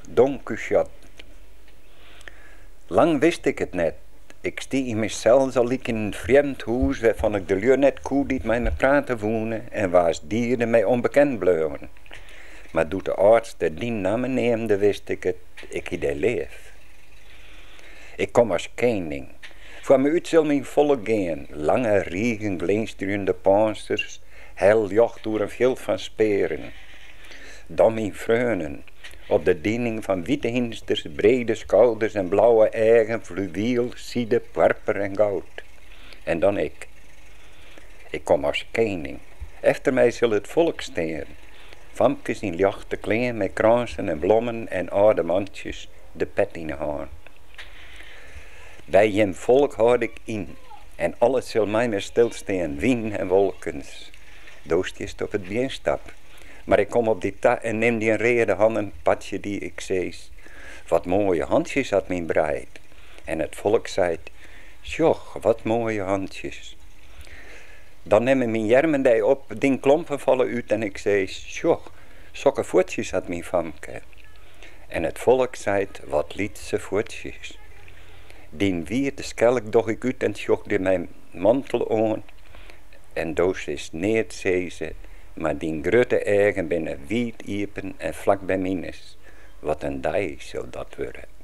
Don Quixote. Lang wist ik het net. Ik stie in mezelf al ik in een vreemd huis waarvan ik de leur net koe die mij met praten wonen en waar dieren mij onbekend bleven. Maar doet de arts de die namen neemde wist ik het, ik idee leef. Ik kom als koning. Voor me uit zal mijn volk gaan, lange riegen glinsterende panzers, hel jocht door een veld van speren. Dan mijn vreunen, op de diening van witte hinsters, brede schouders en blauwe eigen, fluwiel, ziede, purper en goud. En dan ik. Ik kom als koning. Efter mij zal het volk steren. Famkes in lichte kleding met kransen en blommen en oude mandjes, de pet in de hand. Bij jem volk houd ik in, en alles zal mij meer stilstaan, wien en wolkens. Doostjes op het bienstap. Maar ik kom op die ta en neem die een rede hand een padje die ik zees. Wat mooie handjes had mijn breid. En het volk zei, joch, wat mooie handjes. Dan nemen mijn jermendij op, die klompen vallen uit en ik zees, joch, zulke voetjes had mijn famke. En het volk zei, wat liet ze voetjes. Dien wier de skelk doch ik uit en joch die mijn mantel aan. En doos is neer zeze. Maar die grote eigen binnen wiet iepen en vlak bij minus. Wat een dag zou dat worden.